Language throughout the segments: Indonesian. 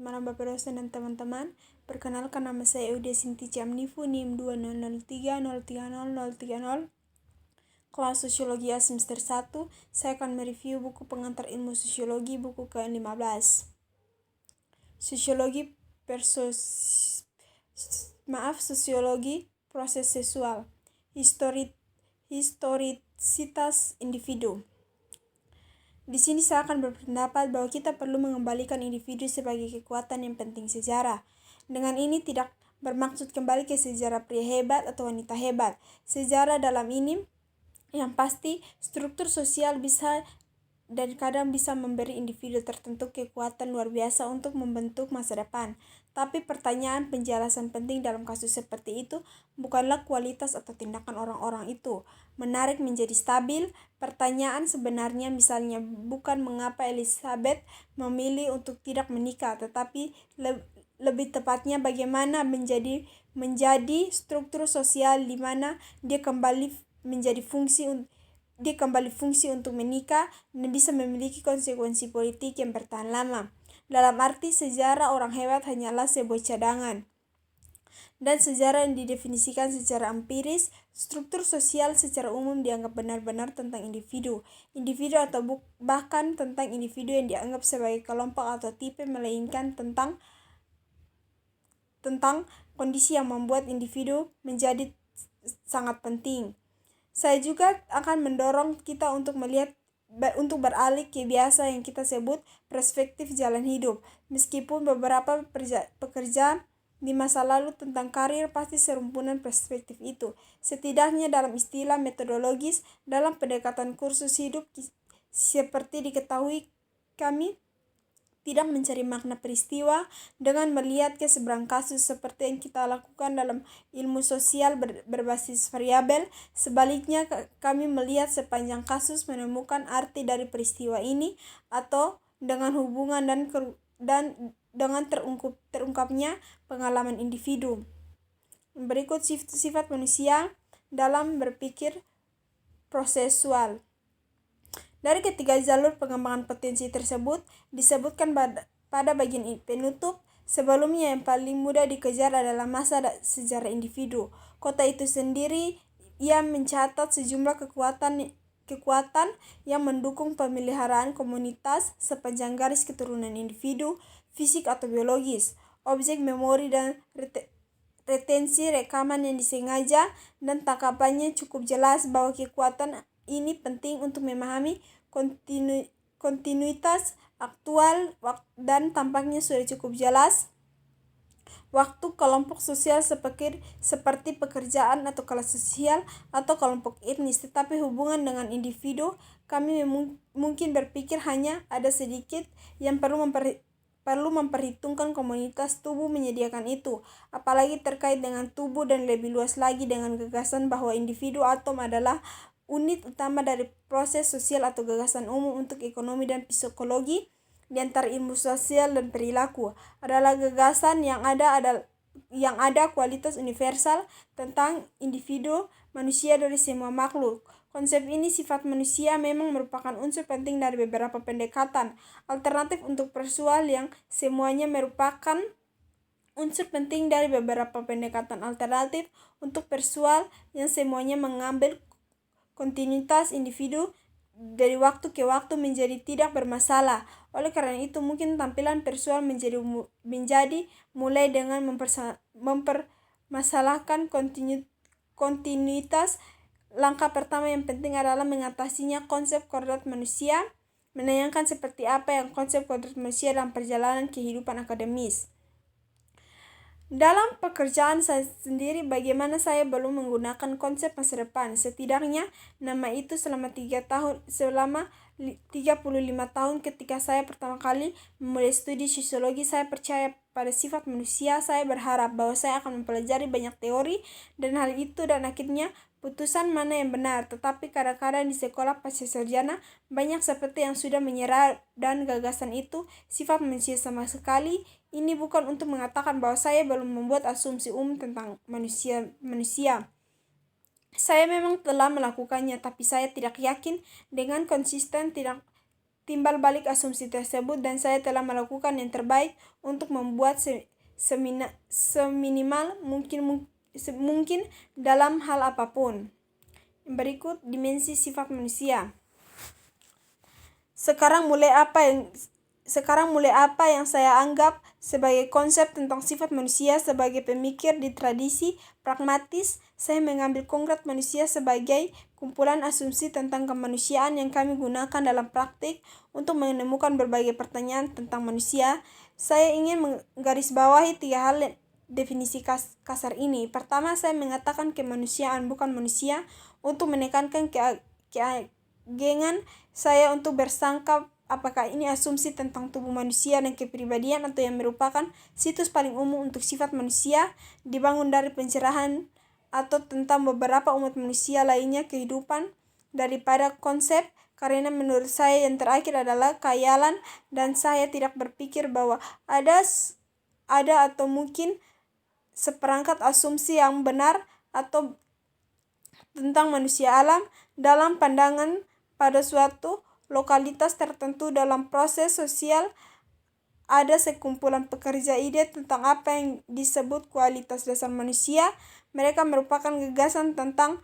malam Bapak dosen dan teman-teman. Perkenalkan, nama saya Eudia Sinti Ciamnifu, NIM 2003030030, kelas Sosiologi A semester 1. Saya akan mereview buku pengantar ilmu sosiologi, buku ke-15. Sosiologi Sosiologi proses seksual, historisitas individu. Di sini saya akan berpendapat bahwa kita perlu mengembalikan individu sebagai kekuatan yang penting sejarah. Dengan ini tidak bermaksud kembali ke sejarah pria hebat atau wanita hebat. Sejarah dalam ini yang pasti struktur sosial bisa dan kadang bisa memberi individu tertentu kekuatan luar biasa untuk membentuk masa depan. Tapi pertanyaan penjelasan penting dalam kasus seperti itu bukanlah kualitas atau tindakan orang-orang itu menarik menjadi stabil. Pertanyaan sebenarnya misalnya bukan mengapa Elizabeth memilih untuk tidak menikah, tetapi lebih tepatnya bagaimana menjadi struktur sosial di mana dia kembali fungsi untuk menikah dan bisa memiliki konsekuensi politik yang bertahan lama. Dalam arti sejarah, orang hebat hanyalah sebuah cadangan. Dan sejarah yang didefinisikan secara empiris, struktur sosial secara umum dianggap benar-benar tentang individu atau bahkan tentang individu yang dianggap sebagai kelompok atau tipe, melainkan tentang kondisi yang membuat individu menjadi sangat penting. Saya juga akan mendorong kita untuk beralih ke biasa yang kita sebut perspektif jalan hidup. Meskipun beberapa pekerjaan di masa lalu tentang karir pasti serumpunan perspektif itu. Setidaknya dalam istilah metodologis dalam pendekatan kursus hidup, seperti diketahui, kami tidak mencari makna peristiwa dengan melihat ke seberang kasus seperti yang kita lakukan dalam ilmu sosial berbasis variabel. Sebaliknya, kami melihat sepanjang kasus, menemukan arti dari peristiwa ini atau dengan hubungan dan dengan terungkapnya pengalaman individu. Berikut sifat manusia dalam berpikir prosesual. Dari ketiga jalur pengembangan potensi tersebut disebutkan pada bagian penutup, sebelumnya yang paling mudah dikejar adalah masa sejarah individu. Kota itu sendiri, ia mencatat sejumlah kekuatan yang mendukung pemeliharaan komunitas sepanjang garis keturunan individu, fisik atau biologis, objek memori dan retensi rekaman yang disengaja dan tangkapannya cukup jelas bahwa kekuatan ini penting untuk memahami kontinuitas aktual dan tampaknya sudah cukup jelas waktu kelompok sosial seperti pekerjaan atau kelas sosial atau kelompok etnis. Tetapi hubungan dengan individu, kami mungkin berpikir hanya ada sedikit yang perlu memperhitungkan komunitas tubuh menyediakan itu, apalagi terkait dengan tubuh, dan lebih luas lagi dengan gagasan bahwa individu atom adalah unit utama dari proses sosial atau gagasan umum untuk ekonomi dan psikologi di antara ilmu sosial dan perilaku adalah gagasan yang ada kualitas universal tentang individu manusia dari semua makhluk. Konsep ini, sifat manusia, memang merupakan unsur penting dari beberapa pendekatan alternatif untuk persoal yang semuanya merupakan unsur penting dari beberapa pendekatan alternatif untuk persoal yang semuanya mengambil kontinuitas individu dari waktu ke waktu menjadi tidak bermasalah. Oleh karena itu, mungkin tampilan persoal menjadi mulai dengan mempermasalahkan kontinuitas. Langkah pertama yang penting adalah mengatasinya konsep kodrat manusia, menanyakan seperti apa yang konsep kodrat manusia dalam perjalanan kehidupan akademis. Dalam pekerjaan saya sendiri, bagaimana saya belum menggunakan konsep masa depan. Setidaknya nama itu selama 35 tahun ketika saya pertama kali memulai studi sosiologi. Saya percaya pada sifat manusia. Saya berharap bahwa saya akan mempelajari banyak teori dan hal itu, dan akhirnya putusan mana yang benar. Tetapi kadang-kadang di sekolah pasca sarjana banyak seperti yang sudah menyerah dan gagasan itu sifat manusia sama sekali. Ini bukan untuk mengatakan bahwa saya belum membuat asumsi umum tentang manusia. Saya memang telah melakukannya, tapi saya tidak yakin dengan konsisten timbal balik asumsi tersebut dan saya telah melakukan yang terbaik untuk membuat seminimal mungkin dalam hal apapun. Berikut dimensi sifat manusia. Sekarang mulai apa yang saya anggap sebagai konsep tentang sifat manusia sebagai pemikir di tradisi pragmatis. Saya mengambil konkret manusia sebagai kumpulan asumsi tentang kemanusiaan yang kami gunakan dalam praktik untuk menemukan berbagai pertanyaan tentang manusia. Saya ingin menggarisbawahi 3 hal definisi kasar ini. Pertama, saya mengatakan kemanusiaan bukan manusia untuk menekankan keagengan saya untuk bersangka apakah ini asumsi tentang tubuh manusia dan kepribadian atau yang merupakan situs paling umum untuk sifat manusia dibangun dari pencerahan atau tentang beberapa umat manusia lainnya kehidupan daripada konsep, karena menurut saya yang terakhir adalah khayalan dan saya tidak berpikir bahwa ada atau mungkin seperangkat asumsi yang benar atau tentang manusia alam dalam pandangan pada suatu lokalitas tertentu. Dalam proses sosial ada sekumpulan pekerja ide tentang apa yang disebut kualitas dasar manusia. Mereka merupakan gagasan tentang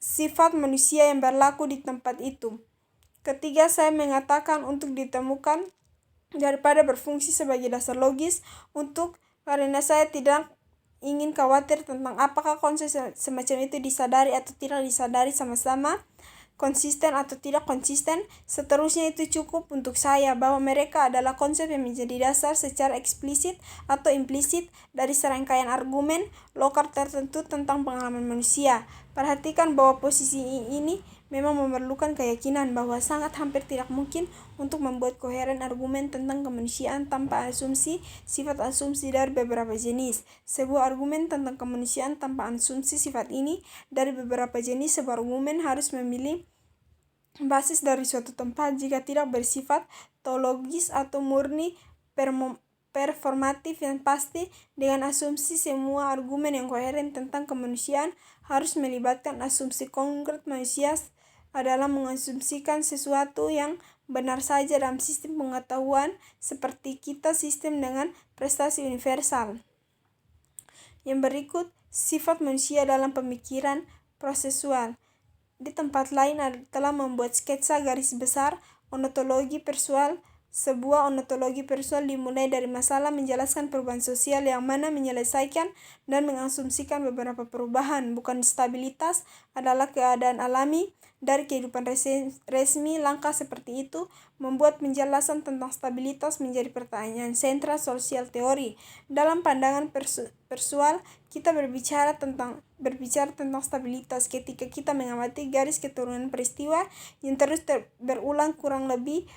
sifat manusia yang berlaku di tempat itu. Ketiga, saya mengatakan untuk ditemukan daripada berfungsi sebagai dasar logis karena saya tidak ingin khawatir tentang apakah konsep semacam itu disadari atau tidak disadari sama-sama, konsisten atau tidak konsisten. Seterusnya itu cukup untuk saya bahwa mereka adalah konsep yang menjadi dasar secara eksplisit atau implisit dari serangkaian argumen lokal tertentu tentang pengalaman manusia. Perhatikan bahwa posisi ini memang memerlukan keyakinan bahwa sangat hampir tidak mungkin untuk membuat koheren argumen tentang kemanusiaan tanpa asumsi sifat asumsi dari beberapa jenis. Sebuah argumen tentang kemanusiaan tanpa asumsi sifat ini dari beberapa jenis, sebuah argumen harus memilih basis dari suatu tempat. Jika tidak bersifat teologis atau murni performatif yang pasti, dengan asumsi semua argumen yang koheren tentang kemanusiaan harus melibatkan asumsi konkret manusia adalah mengasumsikan sesuatu yang benar saja dalam sistem pengetahuan seperti kita sistem dengan prestasi universal. Yang berikut, sifat manusia dalam pemikiran prosesual. Di tempat lain telah membuat sketsa garis besar ontologi persual. Sebuah ontologi persual dimulai dari masalah menjelaskan perubahan sosial yang mana menyelesaikan dan mengasumsikan beberapa perubahan, bukan stabilitas, adalah keadaan alami dari kehidupan resmi. Langkah seperti itu membuat penjelasan tentang stabilitas menjadi pertanyaan sentral sosial teori. Dalam pandangan persual, kita berbicara tentang stabilitas ketika kita mengamati garis keturunan peristiwa yang terus berulang kurang lebih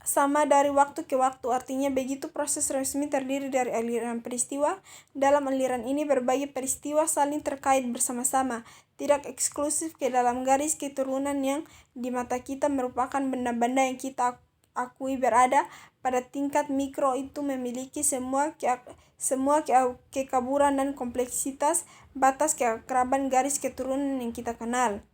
sama dari waktu ke waktu. Artinya begitu proses resmi terdiri dari aliran peristiwa. Dalam aliran ini berbagai peristiwa saling terkait bersama-sama, tidak eksklusif ke dalam garis keturunan yang di mata kita merupakan benda-benda yang kita akui berada pada tingkat mikro. Itu memiliki semua kekaburan dan kompleksitas batas keakraban garis keturunan yang kita kenal.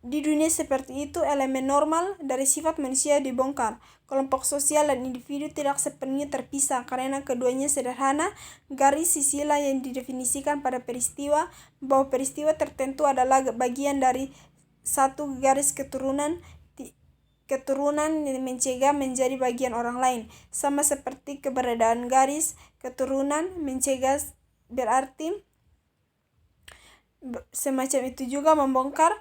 Di dunia seperti itu, elemen normal dari sifat manusia dibongkar. Kelompok sosial dan individu tidak sepenuhnya terpisah karena keduanya sederhana. Garis sisilah yang didefinisikan pada peristiwa, bahwa peristiwa tertentu adalah bagian dari satu garis keturunan yang mencegah menjadi bagian orang lain. Sama seperti keberadaan garis keturunan mencegah, berarti semacam itu juga membongkar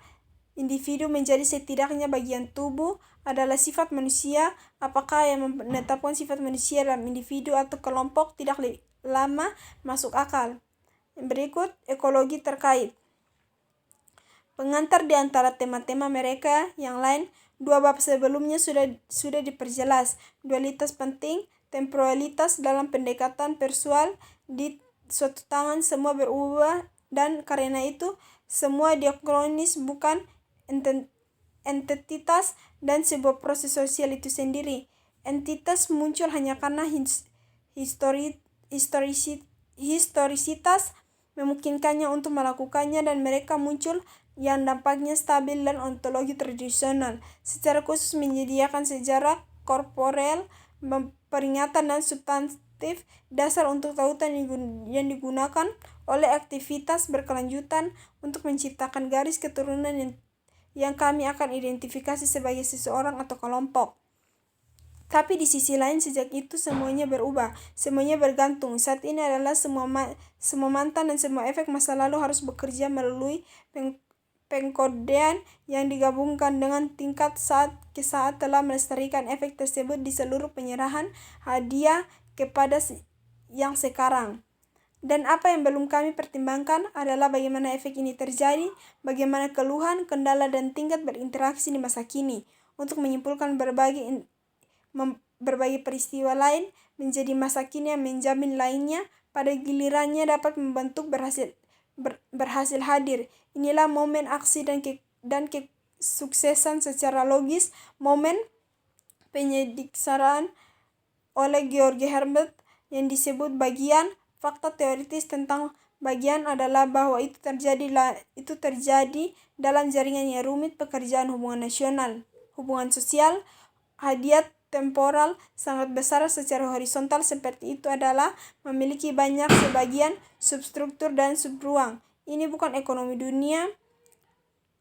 individu menjadi setidaknya bagian tubuh adalah sifat manusia. Apakah yang menetapkan sifat manusia dalam individu atau kelompok tidak lama masuk akal. Berikut ekologi terkait. Pengantar di antara tema-tema mereka yang lain, 2 bab sebelumnya sudah diperjelas. Dualitas penting, temporalitas dalam pendekatan persual. Di suatu tangan semua berubah dan karena itu semua diakronis bukan entitas dan sebuah proses sosial itu sendiri. Entitas muncul hanya karena historisitas memungkinkannya untuk melakukannya, dan mereka muncul yang dampaknya stabil dan ontologi tradisional, secara khusus menyediakan sejarah korporel, peringatan dan substantif dasar untuk tautan yang digunakan oleh aktivitas berkelanjutan untuk menciptakan garis keturunan yang kami akan identifikasi sebagai seseorang atau kelompok. Tapi di sisi lain sejak itu semuanya berubah, semuanya bergantung. Saat ini adalah semua mantan dan semua efek masa lalu harus bekerja melalui pengkodean yang digabungkan dengan tingkat saat ke saat telah melestarikan efek tersebut di seluruh penyerahan hadiah kepada yang sekarang. Dan apa yang belum kami pertimbangkan adalah bagaimana efek ini terjadi, bagaimana keluhan, kendala, dan tingkat berinteraksi di masa kini. Untuk menyimpulkan berbagai peristiwa lain menjadi masa kini yang menjamin lainnya pada gilirannya dapat membentuk berhasil hadir. Inilah momen aksi dan kesuksesan secara logis, momen penyediksaraan oleh George Herbert yang disebut bagian. Fakta teoritis tentang bagian adalah bahwa itu terjadi dalam jaringan yang rumit pekerjaan hubungan nasional, hubungan sosial. Hadiah temporal sangat besar secara horizontal seperti itu adalah memiliki banyak sebagian, substruktur, dan subruang. Ini bukan ekonomi dunia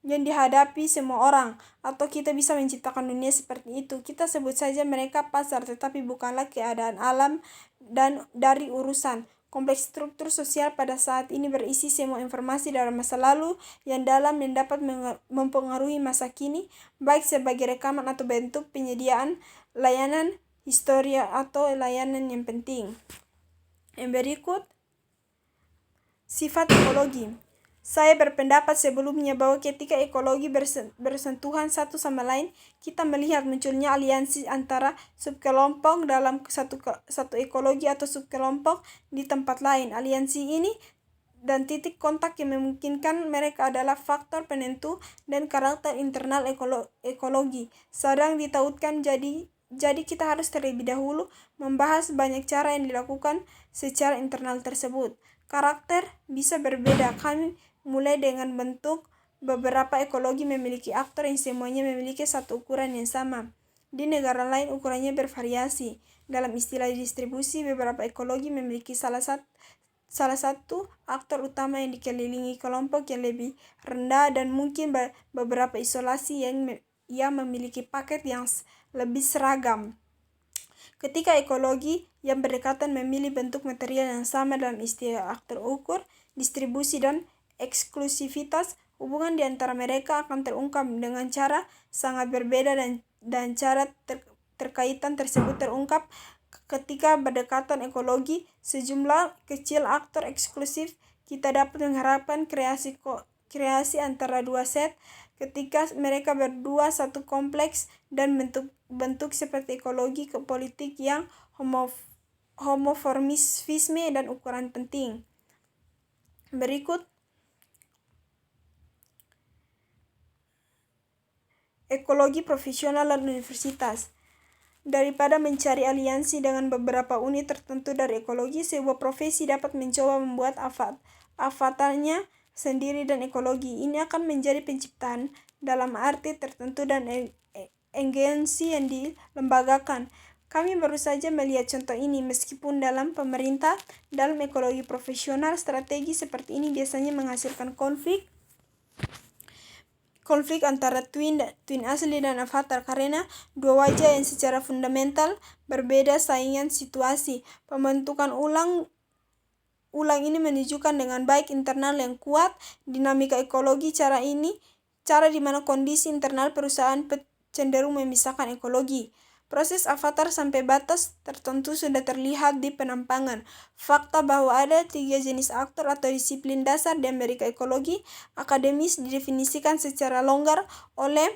yang dihadapi semua orang, atau kita bisa menciptakan dunia seperti itu. Kita sebut saja mereka pasar, tetapi bukanlah keadaan alam dan dari urusan. Kompleks struktur sosial pada saat ini berisi semua informasi dalam masa lalu yang dalam dan dapat mempengaruhi masa kini, baik sebagai rekaman atau bentuk penyediaan layanan historia atau layanan yang penting. Yang berikut, sifat ekologi. Saya berpendapat sebelumnya bahwa ketika ekologi bersentuhan satu sama lain, kita melihat munculnya aliansi antara subkelompok dalam satu ekologi atau subkelompok di tempat lain. Aliansi ini dan titik kontak yang memungkinkan mereka adalah faktor penentu dan karakter internal ekologi, sedang ditautkan. Jadi kita harus terlebih dahulu membahas banyak cara yang dilakukan secara internal tersebut. Karakter bisa berbeda. Kami mulai dengan bentuk. Beberapa ekologi memiliki aktor yang semuanya memiliki satu ukuran yang sama. Di negara lain ukurannya bervariasi. Dalam istilah distribusi, beberapa ekologi memiliki salah satu aktor utama yang dikelilingi kelompok yang lebih rendah dan mungkin beberapa isolasi yang memiliki paket yang lebih seragam. Ketika ekologi yang berdekatan memilih bentuk material yang sama dalam istilah aktor ukur, distribusi, dan eksklusivitas, hubungan di antara mereka akan terungkap dengan cara sangat berbeda dan cara terkaitan tersebut terungkap ketika berdekatan ekologi sejumlah kecil aktor eksklusif. Kita dapat mengharapkan kreasi antara dua set ketika mereka berdua satu kompleks dan bentuk seperti ekologi ke politik yang homomorfisme dan ukuran penting. Berikut, ekologi profesional dan universitas. Daripada mencari aliansi dengan beberapa unit tertentu dari ekologi, sebuah profesi dapat mencoba membuat avatarnya sendiri dan ekologi. Ini akan menjadi penciptaan dalam arti tertentu dan agensi yang dilembagakan. Kami baru saja melihat contoh ini, meskipun dalam pemerintah. Dalam ekologi profesional, strategi seperti ini biasanya menghasilkan konflik antara twin asli dan avatar karena dua wajah yang secara fundamental berbeda saingan situasi. Pembentukan ulang ini menunjukkan dengan baik internal yang kuat, dinamika ekologi. Cara di mana kondisi internal perusahaan cenderung memisahkan ekologi. Proses avatar sampai batas tertentu sudah terlihat di penampangan. Fakta bahwa ada 3 jenis aktor atau disiplin dasar di Amerika ekologi akademis didefinisikan secara longgar oleh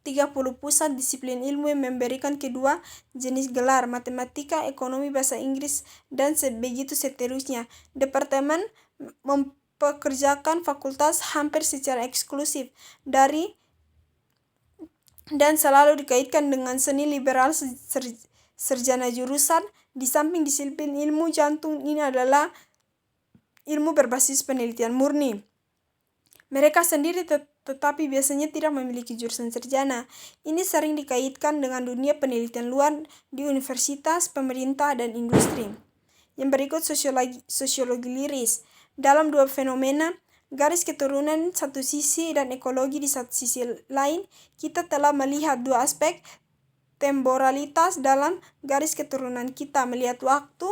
30 pusat disiplin ilmu yang memberikan kedua jenis gelar, matematika, ekonomi, bahasa Inggris, dan begitu seterusnya. Departemen mempekerjakan fakultas hampir secara eksklusif dan selalu dikaitkan dengan seni liberal sarjana jurusan. Di samping disiplin ilmu jantung ini adalah ilmu berbasis penelitian murni. Mereka sendiri tetapi biasanya tidak memiliki jurusan sarjana. Ini sering dikaitkan dengan dunia penelitian luar di universitas, pemerintah, dan industri. Yang berikut sosiologi liris. Dalam dua fenomena, garis keturunan satu sisi dan ekologi di satu sisi lain, kita telah melihat dua aspek temporalitas dalam garis keturunan kita, melihat waktu,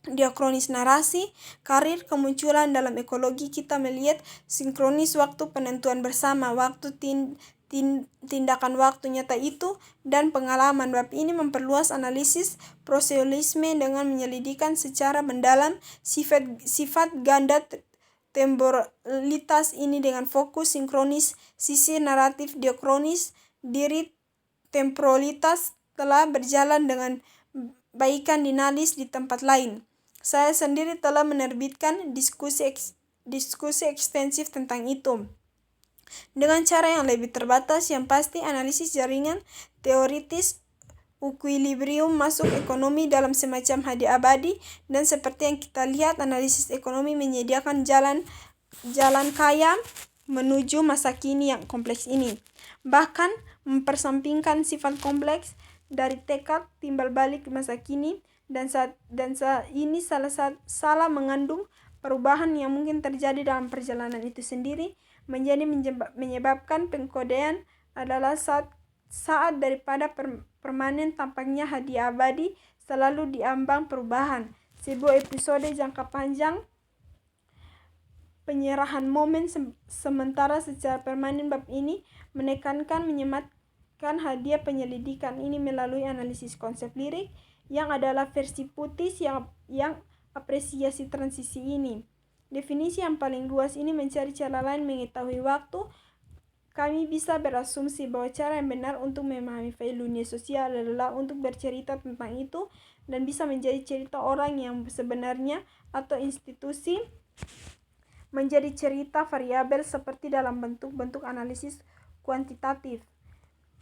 diakronis narasi, karir, kemunculan dalam ekologi kita melihat sinkronis waktu penentuan bersama, waktu tindakan waktu nyata itu, dan pengalaman. Bab ini memperluas analisis prosedurisme dengan menyelidikkan secara mendalam sifat ganda temporalitas ini dengan fokus sinkronis, sisi naratif diakronis, diri temporalitas telah berjalan dengan baikan dinalis di tempat lain. Saya sendiri telah menerbitkan diskusi ekstensif tentang itu. Dengan cara yang lebih terbatas, yang pasti analisis jaringan teoritis equilibrium masuk ekonomi dalam semacam hadiah abadi, dan seperti yang kita lihat, analisis ekonomi menyediakan jalan kaya menuju masa kini yang kompleks ini. Bahkan mempersampingkan sifat kompleks dari tekad timbal balik masa kini, dan saat ini salah mengandung perubahan yang mungkin terjadi dalam perjalanan itu sendiri, menyebabkan pengkodean adalah saat daripada permanen tampaknya hadiah abadi selalu diambang perubahan. Sebuah episode jangka panjang penyerahan momen sementara secara permanen. Bab ini menekankan menyematkan hadiah penyelidikan ini melalui analisis konsep lirik yang adalah versi putis yang apresiasi transisi ini. Definisi yang paling luas ini mencari cara lain mengetahui waktu. Kami bisa berasumsi bahwa cara yang benar untuk memahami file dunia sosial adalah untuk bercerita tentang itu, dan bisa menjadi cerita orang yang sebenarnya atau institusi menjadi cerita variabel seperti dalam bentuk-bentuk analisis kuantitatif.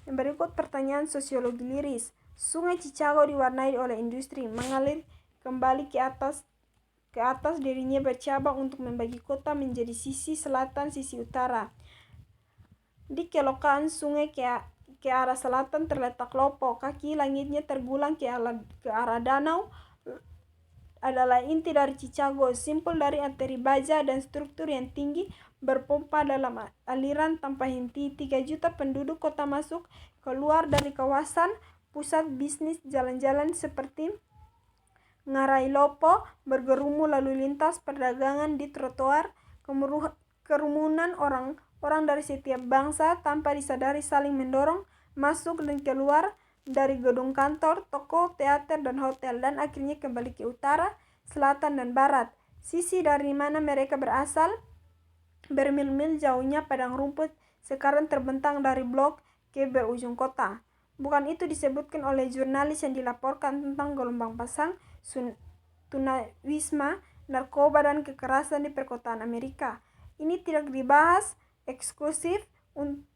Yang berikut pertanyaan sosiologi liris. Sungai Chicago diwarnai oleh industri, mengalir kembali ke atas dirinya bercabang untuk membagi kota menjadi sisi selatan, sisi utara. Di kelokaan sungai ke arah selatan terletak Lopo, kaki langitnya tergulang ke arah danau adalah inti dari Chicago, simpul dari arteri baja dan struktur yang tinggi berpompa dalam aliran tanpa henti. 3 juta penduduk kota masuk keluar dari kawasan pusat bisnis, jalan-jalan seperti Ngarai Lopo, bergerumu lalu lintas perdagangan di trotoar, kerumunan orang dari setiap bangsa tanpa disadari saling mendorong masuk dan keluar dari gedung kantor, toko, teater, dan hotel, dan akhirnya kembali ke utara, selatan, dan barat. Sisi dari mana mereka berasal, bermil-mil jauhnya padang rumput sekarang terbentang dari blok ke berujung kota. Bukan itu disebutkan oleh jurnalis yang dilaporkan tentang gelombang pasang, tunawisma, narkoba, dan kekerasan di perkotaan Amerika. Ini tidak dibahas eksklusif,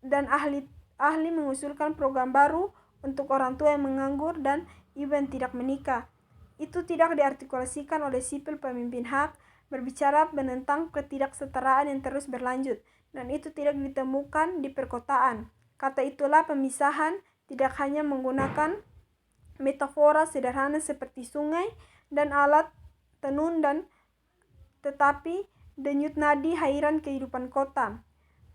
dan ahli mengusulkan program baru untuk orang tua yang menganggur dan ibu yang tidak menikah. Itu tidak diartikulasikan oleh sipil pemimpin hak, berbicara menentang ketidaksetaraan yang terus berlanjut, dan itu tidak ditemukan di perkotaan. Kata itulah pemisahan tidak hanya menggunakan metafora sederhana seperti sungai dan alat tenun, tetapi denyut nadi hairan kehidupan kota.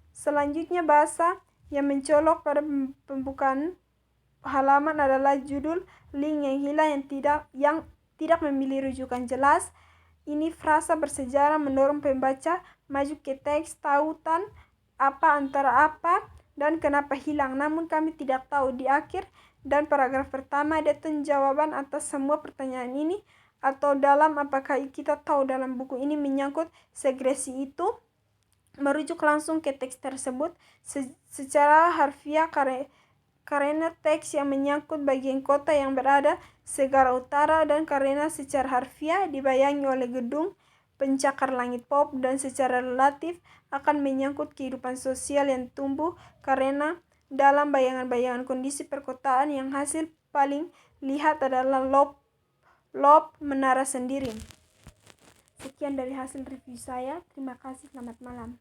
Selanjutnya, bahasa yang mencolok pada pembukaan halaman adalah judul link yang hilang yang tidak memiliki rujukan jelas. Ini frasa bersejarah mendorong pembaca maju ke teks tautan apa antara apa dan kenapa hilang. Namun kami tidak tahu di akhir dan paragraf pertama ada jawaban atas semua pertanyaan ini, atau dalam apakah kita tahu dalam buku ini menyangkut segresi itu. Merujuk langsung ke teks tersebut secara harfiah karena teks yang menyangkut bagian kota yang berada segara utara, dan karena secara harfiah dibayangi oleh gedung pencakar langit pop, dan secara relatif akan menyangkut kehidupan sosial yang tumbuh karena dalam bayangan-bayangan kondisi perkotaan yang hasil paling lihat adalah lob menara sendiri. Sekian dari hasil review saya. Terima kasih, selamat malam.